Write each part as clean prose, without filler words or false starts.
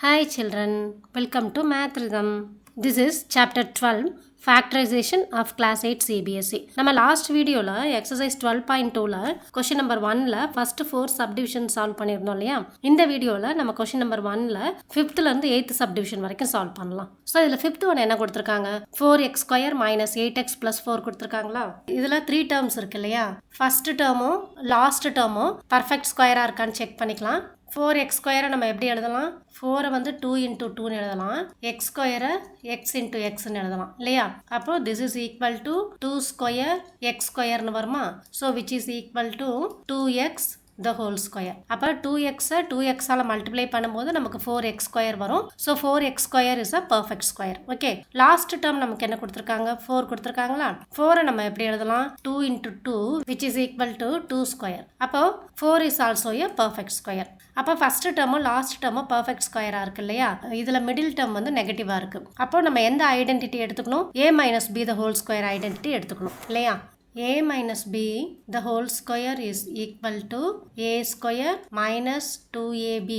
Hi children, welcome to Math Rhythm. This is chapter 12, Factorization of Class 8 CBSE. நம்ம last வீடியோவில் exercise 12.2ல question number 1ல first 4 subdivision solve பண்ணியிருந்தோம் இல்லையா. இந்த வீடியோவில் நம்ம கொஷின் நம்பர் 1ல 5th-லேருந்து 8th சப்டிவிஷன் வரைக்கும் சால்வ் பண்ணலாம். ஸோ இதில் 5th ஒன் என்ன கொடுத்துருக்காங்க, 4x² - 8x + 4 கொடுத்துருக்காங்களா. இதில் 3 டேர்ம்ஸ் இருக்கு இல்லையா. ஃபர்ஸ்ட் டேர்மும் லாஸ்ட் டேர்மும் பர்ஃபெக்ட் ஸ்கொயராக இருக்கான்னு செக் பண்ணிக்கலாம். 4x² நம்ம எப்படி எழுதலாம், 4 வந்து 2 × 2ன்னு எழுதலாம், x² x × xன்னு எழுதலாம் இல்லையா. அப்போ this is equal to 2² x² வருமா. So which is equal to 2x the whole square. அப்போ 2x-ஐ 2x-ஆல் மல்டிப்ளை பண்ணும்போது நமக்கு 4x² வரும். So 4x² is a perfect square. Okay, last term நமக்கு என்ன கொடுத்துருக்காங்க, 4 கொடுத்துருக்காங்களா. 4-ஐ நம்ம எப்படி எழுதலாம், 2 × 2 which is equal to 2². அப்போ 4 is also a perfect square. அப்போ ஃபர்ஸ்ட் டேர்மும் லாஸ்ட் டேர்மும் பர்ஃபெக்ட் ஸ்கொயராக இருக்கு இல்லையா. இதில் மிடில் டேர்ம் வந்து நெகட்டிவாக இருக்கு. அப்போ நம்ம எந்த ஐடென்டிட்டி எடுத்துக்கணும், a - b the whole square identity எடுத்துக்கணும் இல்லையா. a - b the whole square is equal to a² - 2ab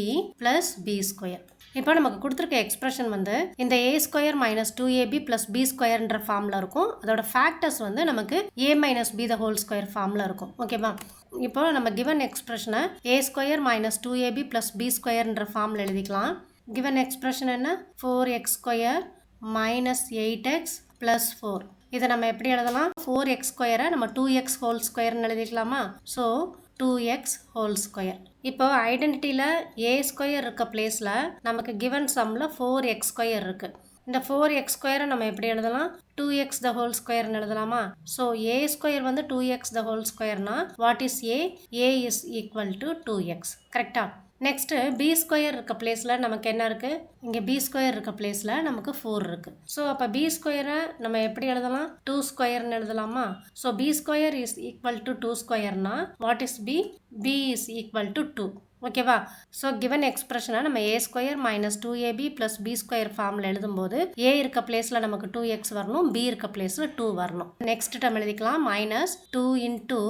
+ b². இப்போ நமக்கு கொடுத்துருக்க எக்ஸ்பிரஷன் வந்து இந்த a² - 2ab + b²ன்ற ஃபார்மில் இருக்கும். அதோட ஃபேக்டர்ஸ் வந்து நமக்கு a - b the whole square ஃபார்மில் இருக்கும். ஓகேவா. இப்போ நம்ம கிவன் எக்ஸ்பிரஷனை a² - 2ab + b²ன்ற ஃபார்மில் எழுதிக்கலாம். கிவன் எக்ஸ்பிரஷன் என்ன, 4x² - 8x + 4. இதை நம்ம எப்படி எழுதலாம், 4x²-ஐ நம்ம 2x whole squareன்னு எழுதிக்கலாமா. So 2x whole square. இப்போ ஐடென்டிட்டியில் a² இருக்க பிளேஸில் நமக்கு கிவன் சம்மில் 4x² இருக்கு. இந்த 4x² நம்ம எப்படி எழுதலாம், 2x the whole squareன்னு எழுதலாமா. ஸோ a² வந்து 2x the whole squareனா what is a is equal to 2x. கரெக்டா. நெக்ஸ்ட்டு b² இருக்க பிளேஸில் நமக்கு என்ன இருக்குது, இங்கே b² இருக்க பிளேஸில் நமக்கு 4 இருக்குது. ஸோ அப்போ b²-ஐ நம்ம எப்படி எழுதலாம், 2²ன்னு எழுதலாமா. So b² is equal to 2²னா what is b is equal to 2. ஓகேவா. ஸோ கிவன் எக்ஸ்பிரஷனை நம்ம a² - 2ab + b² ஃபார்மில் எழுதும்போது a இருக்க பிளேஸில் நமக்கு 2x வரணும், b இருக்க பிளேஸில் 2 வரணும். நெக்ஸ்ட் டேர்ம் எழுதிக்கலாம், -2 ×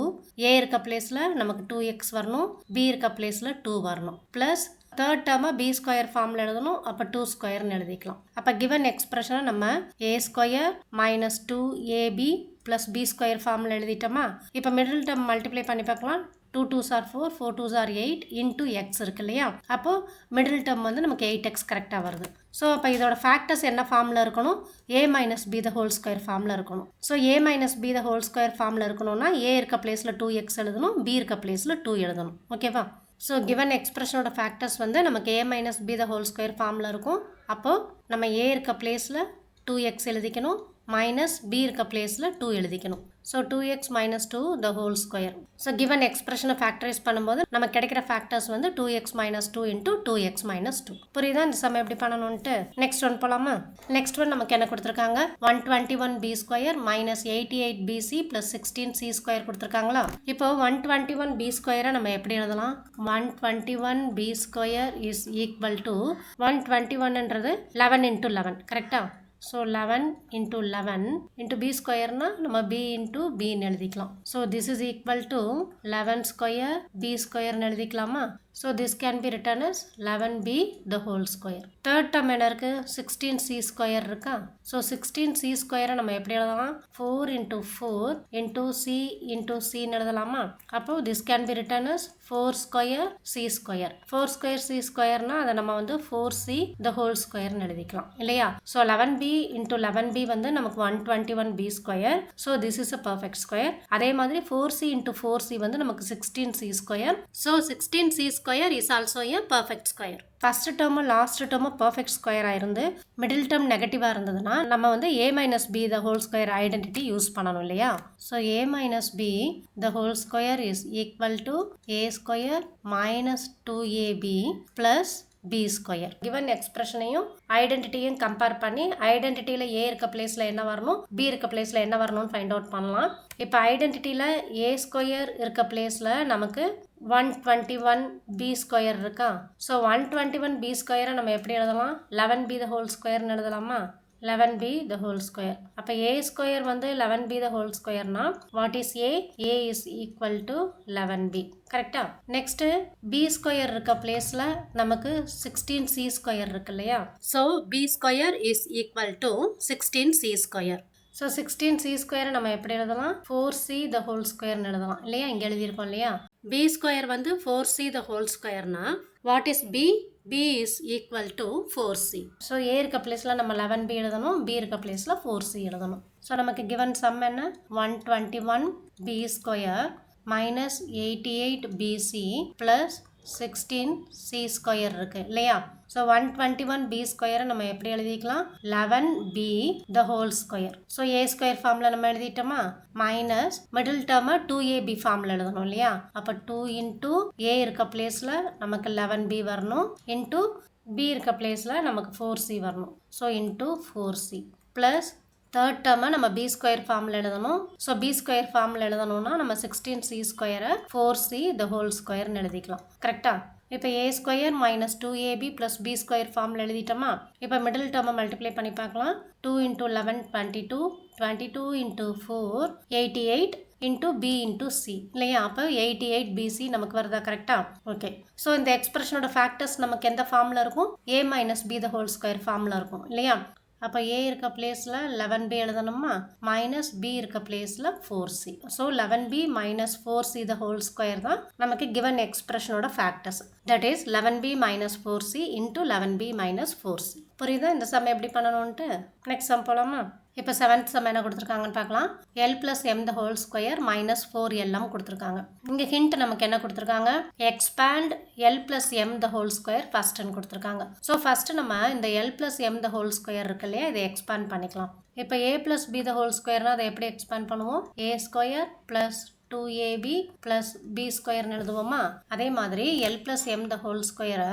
a இருக்க பிளேஸில் நமக்கு 2x வரணும், b இருக்க பிளேஸில் 2 வரணும், ப்ளஸ் தேர்ட் டேர்மை b² ஃபார்மில் எழுதணும். அப்போ 2²ன்னு எழுதிக்கலாம். அப்போ கிவன் எக்ஸ்பிரஷனை நம்ம a² - 2ab + b² ஃபார்மில் எழுதிட்டோமா. இப்போ மிடில் டேர்ம் மல்டிப்ளை பண்ணி பார்க்கலாம். 2 2s are 4, 4 2s are 8 into x இருக்கு இல்லையா. அப்போ மிடில் டேர்ம் வந்து நமக்கு 8x கரெக்டாக வருது. ஸோ அப்போ இதோட ஃபேக்டர்ஸ் என்ன ஃபார்மில் இருக்கணும், a - b the whole square ஃபார்மில் இருக்கணும். So a - b the whole square ஃபார்மில் இருக்கணும்னா a இருக்க பிளேஸில் 2x எழுதணும், b இருக்க பிளேஸில் 2 எழுதணும். ஓகேவா. ஸோ கிவன் எக்ஸ்பிரஷனோட ஃபேக்டர்ஸ் வந்து நமக்கு a - b the whole square ஃபார்மில் இருக்கும். அப்போது நம்ம a இருக்க பிளேஸில் 2x எழுதிக்கணும், மைனஸ் b இருக்க பிளேஸில் 2 எழுதிக்கணும். So 2x - 2 the whole square. So given எக்ஸ்பிரஷனை ஃபேக்டரைஸ் பண்ணும்போது நமக்கு கிடைக்கிற ஃபேக்டர்ஸ் வந்து 2x - 2 × 2x - 2. புரியுதா இந்த சம் எப்படி பண்ணணும்ட்டு. நெக்ஸ்ட் ஒன் போகலாமா. நெக்ஸ்ட் ஒன் நமக்கு என்ன கொடுத்துருக்காங்க, 121b² - 88bc + 16c² கொடுத்துருக்காங்களா. இப்போ 121b²-ஐ நம்ம எப்படி எழுதலாம், 121b² is equal to 121ன்றது 11 × 11 கரெக்டா. ஸோ 11 × 11 × b²னா நம்ம b × bன்னு எழுதிக்கலாம். So this is equal to 11² b²ன்னு எழுதிக்கலாமா. So this can be written as 11b the whole square. Third term என்ன இருக்குது, 16c² இருக்கா. ஸோ 16c²-ஐ நம்ம எப்படி எழுதலாம், 4 × 4 × c × cன்னு எழுதலாமா. அப்போ this can be written as 4² c². 4² c²னா அதை நம்ம வந்து 4c the whole squareன்னு எழுதிக்கலாம் இல்லையா. ஸோ 11b × 11b வந்து நமக்கு 121b². So this is a perfect square. அதே மாதிரி 4c × 4c வந்து நமக்கு 16c². So 16c² is also a perfect square. First டேர்மும் லாஸ்ட் டேர்மும் பர்ஃபெக்ட் ஸ்கொயராக இருந்து மிடில் டேர்ம் நெகட்டிவாக இருந்ததுன்னா நம்ம வந்து a - b the whole square identity use பண்ணணும் இல்லையா. So a - b the whole square is equal to a² - 2ab + b². Given எக்ஸ்பிரஷனையும் ஐடென்டிட்டியும் compare பண்ணி ஐடென்டிட்டியில் a இருக்க பிளேஸில் என்ன வரணும், b இருக்க பிளேஸில் என்ன வரணும்னு ஃபைண்ட் அவுட் பண்ணலாம். இப்போ ஐடென்டிட்டியில் a² இருக்க பிளேஸில் நமக்கு 121b² இருக்கா. ஸோ 121b²-ஐ நம்ம எப்படி எழுதலாம், 11b the whole squareன்னு எழுதலாமா. 11b the whole square. அப்போ a square வந்து 11b the whole squareனா what is a? a is equal to 11b. கரெக்டா? நெக்ஸ்ட் b ஸ்கொயர் இருக்க பிளேஸ்ல நமக்கு 16c ஸ்கொயர் இருக்கு இல்லையா? So b square is equal to 16c square. So 16c ஸ்கொயரை நம்ம எப்படி எழுதலாம்? 4c the whole ஸ்கொயர்னு எழுதலாம் இல்லையா? இங்கே எழுதியிருக்கோம் இல்லையா? b ஸ்கொயர் வந்து 4c the whole ஸ்கொயர்னா what is b? b is equal to 4c. So a இருக்க பிளேஸில் நம்ம 11b எழுதணும், b இருக்க பிளேஸில் 4c எழுதணும். ஸோ நமக்கு given sum என்ன? 121b square minus 88bc plus 16c square இருக்கு இல்லையா? ஸோ 121b ஸ்கொயரை நம்ம எப்படி எழுதிக்கலாம்? 11b the whole square. So a square ஃபார்மில் நம்ம எழுதிட்டோமா? மைனஸ் மிடில் டேர்மை 2ab ஃபார்மில் எழுதணும் இல்லையா? அப்போ 2 இன்டூ a இருக்க பிளேஸில் நமக்கு 11b வரணும், இன்டூ b இருக்க பிளேஸில் நமக்கு 4c வரணும். So into 4c plus third டேர்மை நம்ம பி ஸ்கொயர் ஃபார்மில் எழுதணும். ஸோ பி ஸ்கொயர் ஃபார்மில் எழுதணும்னா நம்ம 16c ஸ்கொயரை 4c the whole ஸ்கொயர்னு எழுதிக்கலாம். கரெக்டா? இப்போ a square minus 2ab plus b square ஃபார்மில் எழுதிட்டோமா? இப்போ மிடில் டேர்மை மல்டிப்ளை பண்ணி பார்க்கலாம். 2 into 11 22, 22 into 4 88 into b into c இல்லையா? அப்போ 88bc நமக்கு வருதா? கரெக்டா? ஓகே. ஸோ இந்த எக்ஸ்பிரஷனோட ஃபேக்டர்ஸ் நமக்கு எந்த ஃபார்மில் இருக்கும்? a minus b the whole square ஃபார்மில் இருக்கும் இல்லையா? அப்போ a இருக்க பிளேஸில் 11b எழுதணுமா? மைனஸ் b இருக்க பிளேஸில் 4c. So 11b minus 4c the whole square தான் நமக்கு given எக்ஸ்பிரஷனோட factors. That is 11b minus 4c into 11b minus 4c. புரியுதா இந்த சம் எப்படி பண்ணணும்ன்ட்டு? நெக்ஸ்ட் சம் போகலாமா? இப்போ 7th சம் என்ன கொடுத்துருக்காங்கன்னு பார்க்கலாம். l plus m the whole square minus 4lm கொடுத்துருக்காங்க. இங்கே ஹிண்ட் நமக்கு என்ன கொடுத்துருக்காங்க? expand l plus m the whole square firstன்னு கொடுத்துருக்காங்க. ஸோ ஃபர்ஸ்ட் நம்ம இந்த l plus m the whole square இருக்கு இல்லையா? இதை எக்ஸ்பேண்ட் பண்ணிக்கலாம். இப்போ a plus b the whole squareனா அதை எப்படி எக்ஸ்பேண்ட் பண்ணுவோம்? a square plus 2ab plus b ஸ்கொயர்னு எழுதுவோமா? அதே மாதிரி l plus m the whole square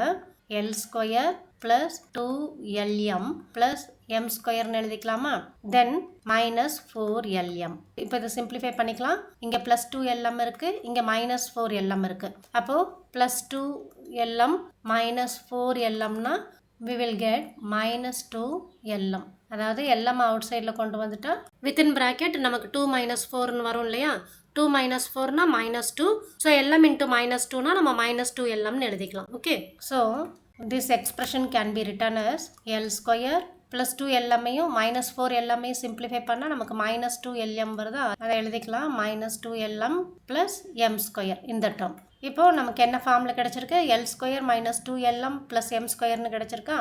l square plus 2lm plus m ஸ்கொயர்னு எழுதிக்கலாமா? தென் மைனஸ் 4lm. இப்போ இதை சிம்பிளிஃபை பண்ணிக்கலாம். இங்கே ப்ளஸ் 2lm இருக்கு, இங்கே மைனஸ் 4lm இருக்கு. அப்போ ப்ளஸ் 2lm மைனஸ் 4lmனா we will get minus 2lm. அதாவது lm அவுட் சைடில் கொண்டு வந்துட்டா வித்தின் ப்ராக்கெட் நமக்கு 2 மைனஸ் 4ன்னு வரும் இல்லையா? 2 minus 4னா minus 2. So lm into minus 2னா நம்ம minus 2lmன்னு எழுதிக்கலாம். Okay. So this expression can be written as l square plus 2lmஐயும் minus 4lmஐயும் simplify பண்ணால் நமக்கு minus 2lm வருதா? அதை எழுதிக்கலாம். minus 2lm plus m square இந்த term. இப்போ நமக்கு என்ன ஃபார்மில் கிடச்சிருக்கு? l square minus 2lm plus m squareன்னு கிடச்சிருக்கா?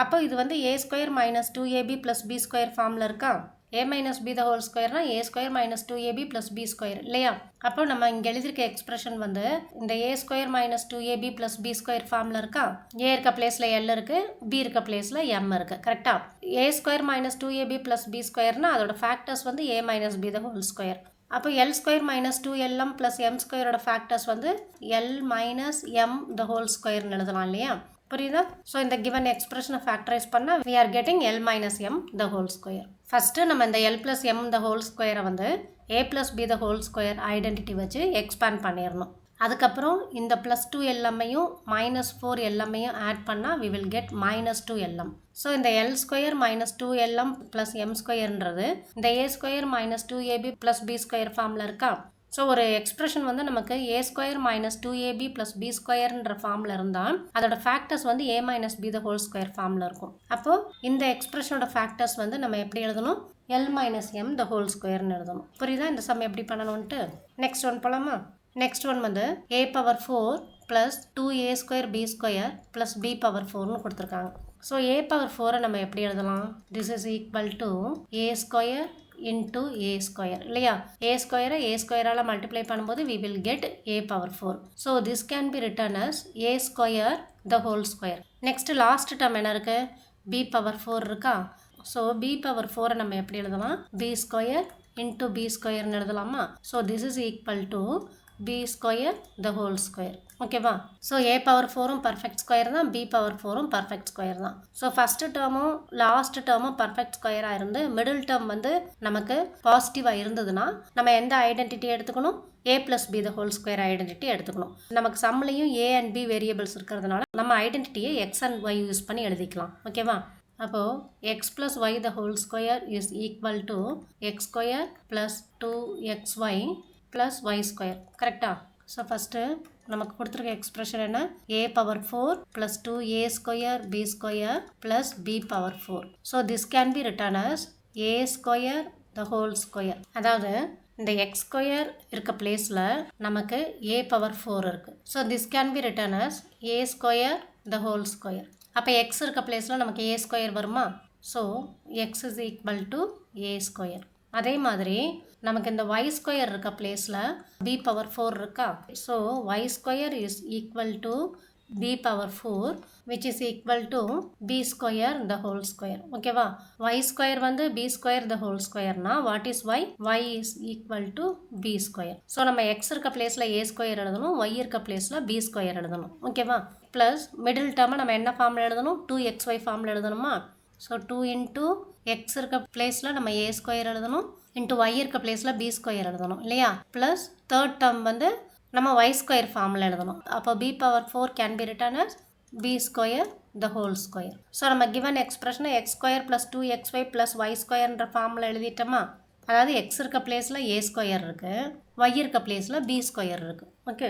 அப்போ இது வந்து a square minus 2ab plus b square ஃபார்மில் இருக்கா? a minus b the whole squareனா a square minus 2ab plus b square இல்லையா? அப்போ நம்ம இங்கே எழுதியிருக்க எக்ஸ்பிரஷன் வந்து இந்த a square minus 2ab plus b square ஃபார்மில் இருக்கா? a இருக்க பிளேஸில் l இருக்கு, b இருக்க பிளேஸில் m இருக்கு. கரெக்டா? a square minus 2ab plus b squareனா அதோட ஃபேக்டர்ஸ் வந்து a minus b the whole square. அப்போ l square minus 2lm plus m squareோட ஃபேக்டர்ஸ் வந்து l minus m the whole squareன்னு எழுதலாம் இல்லையா? புரியுதா? ஸோ இந்த கிவன் எக்ஸ்பிரஷனை ஃபேக்டரைஸ் பண்ணால் we are getting l minus m the whole square. First நம்ம இந்த l plus m the whole square வந்து a plus b the whole square identity வச்சு எக்ஸ்பேண்ட் பண்ணிடணும். அதுக்கப்புறம் இந்த ப்ளஸ் 2lmஐயும் மைனஸ் 4lmஐயும் ஆட் பண்ணால் we will get minus 2lm. So இந்த l square minus 2lm plus m ஸ்கொயர்ன்றது இந்த a square minus 2ab plus b square ஃபார்மில் இருக்கா? ஸோ ஒரு எக்ஸ்பிரஷன் வந்து நமக்கு a square minus 2ab plus b ஸ்கொயர்ன்ற ஃபார்மில் இருந்தால் அதோட ஃபேக்டர்ஸ் வந்து a minus b the whole square ஃபார்மில் இருக்கும். அப்போது இந்த எக்ஸ்பிரஷனோட ஃபேக்டர்ஸ் வந்து நம்ம எப்படி எழுதணும்? l minus m the whole ஸ்கொயர்னு எழுதணும். புரியுதா இந்த சம் எப்படி பண்ணணும்ன்ட்டு? நெக்ஸ்ட் ஒன் போலாமா? நெக்ஸ்ட் ஒன் வந்து a power 4 plus 2a square b square plus b power 4னு கொடுத்துருக்காங்க. ஸோ a பவர் 4 நம்ம எப்படி எழுதலாம்? This is equal to a square into a square இல்லையா? a ஸ்கொயரை a ஸ்கொயரால் மல்டிப்ளை பண்ணும்போது we will get a power 4. So this can be written as a square the whole square. Next last term என்ன இருக்கு? b power 4 இருக்கா? So b power 4 நம்ம எப்படி எழுதலாம்? b square into b square எழுதலாமா? So this is equal to b square the whole square. ஓகேவா? So a power 4ம் perfect square தான், b பவர் 4ம் பர்ஃபெக்ட் ஸ்கொயர் தான். ஸோ ஃபஸ்ட்டு டேர்மும் லாஸ்ட் டேர்மும் பர்ஃபெக்ட் ஸ்கொயராக இருந்து மிடில் டேர்ம் வந்து நமக்கு பாசிட்டிவாக இருந்ததுன்னா நம்ம எந்த ஐடென்டிட்டி எடுத்துக்கணும்? a plus b the whole square identity எடுத்துக்கணும். நமக்கு சம்லையும் a அண்ட் b வேரியபிள்ஸ் இருக்கிறதுனால நம்ம ஐடென்டிட்டியை x அண்ட் y யூஸ் பண்ணி எழுதிக்கலாம். ஓகேவா? அப்போது x plus y the whole square is equal to x square plus 2xy plus y square. கரெக்டாக? ஸோ ஃபஸ்ட்டு நமக்கு கொடுத்துருக்க எக்ஸ்பிரஷன் என்ன? a power 4 plus 2a square b square plus b power 4. So this can be written as a square the whole square. அதாவது இந்த X square இருக்க பிளேஸில் நமக்கு a power 4 இருக்குது. So this can be written as a square the whole square. அப்போ எக்ஸ் இருக்க பிளேஸில் நமக்கு a ஸ்கொயர் வருமா? So x is equal to a square. அதே மாதிரி நமக்கு இந்த y ஸ்கொயர் இருக்க பிளேஸில் b பவர் 4 இருக்கா? So y square is equal to b power 4 which is equal to b square the whole square. ஓகேவா? y ஸ்கொயர் வந்து b ஸ்கொயர் the whole ஸ்கொயர்னா what is y? y is equal to b square. So நம்ம x இருக்க பிளேஸில் a square எழுதணும், y இருக்க பிளேஸில் b square எழுதணும். ஓகேவா? ப்ளஸ் மிடில் டேர்மை நம்ம என்ன ஃபார்மில் எழுதணும்? 2xy ஃபார்மில் எழுதணுமா? ஸோ 2 இன்ட்டு எக்ஸ் இருக்க பிளேஸில் நம்ம a ஸ்கொயர் எழுதணும், இன்ட்டு y இருக்க பிளேஸில் b ஸ்கொயர் எழுதணும் இல்லையா? ப்ளஸ் தேர்ட் டேர்ம் வந்து நம்ம y ஸ்கொயர் ஃபார்மில் எழுதணும். அப்போ b power 4 can be written as b square the whole square. So நம்ம கிவன் எக்ஸ்பிரஷனை x square plus 2xy plus y ஸ்கொயர்ன்ற ஃபார்மில் எழுதிட்டோமா? அதாவது எக்ஸ் இருக்க பிளேஸில் a ஸ்கொயர் இருக்குது, y இருக்க பிளேஸில் b ஸ்கொயர் இருக்குது. ஓகே.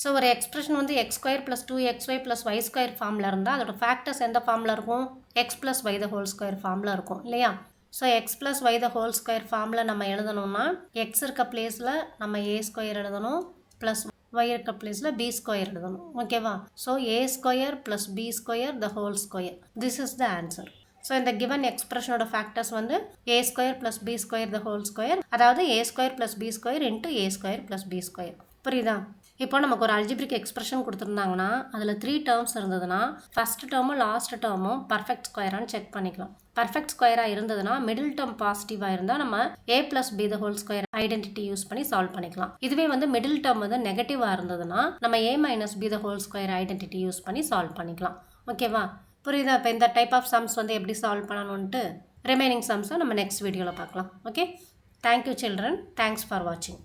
ஸோ ஒரு எக்ஸ்பிரஷன் வந்து x square plus 2xy plus y square ஃபார்மில் இருந்தால் அதோட ஃபேக்டர்ஸ் எந்த ஃபார்மில் இருக்கும்? X plus y the whole square ஃபார்மில் இருக்கும் இல்லையா? So x plus y the whole square ஃபார்மில் நம்ம எழுதணும்னா எக்ஸ் இருக்க பிளேஸில் நம்ம a ஸ்கொயர் எழுதணும், ப்ளஸ் y இருக்க பிளேஸில் b ஸ்கொயர் எழுதணும். ஓகேவா? So a square plus b square the whole square. This is the answer. So இந்த கிவன் எக்ஸ்பிரஷனோட ஃபேக்டர்ஸ் வந்து a square plus b square the whole square, அதாவது a square plus b square into a square plus b square. புரியுதா? இப்போ நமக்கு ஒரு algebraic expression கொடுத்துருந்தாங்கன்னா அதில் 3 terms இருந்ததுன்னா ஃபஸ்ட் டேர்மும் லாஸ்ட் டேர்மும் பர்ஃபெக்ட் ஸ்கொயரானு செக் பண்ணிக்கலாம். பர்ஃபெக்ட் ஸ்கொயராக இருந்ததுன்னா மிடில் டேர்ம் பாசிட்டிவாக இருந்தால் நம்ம a plus b the whole square identity use பண்ணி சால்வ் பண்ணிக்கலாம். இதுவே வந்து மிடில் டேர்ம் வந்து நெகட்டிவாக இருந்ததுன்னா நம்ம a minus b the whole square identity use பண்ணி சால்வ் பண்ணிக்கலாம். ஓகேவா? புரியுதா? இப்போ இந்த டைப் ஆஃப் சம்ஸ் வந்து எப்படி சால்வ் பண்ணணுன்ட்டு ரிமைனிங் சம்ஸை நம்ம நெக்ஸ்ட் வீடியோவில் பார்க்கலாம். Okay. Thank you children. Thanks for வாட்சிங்.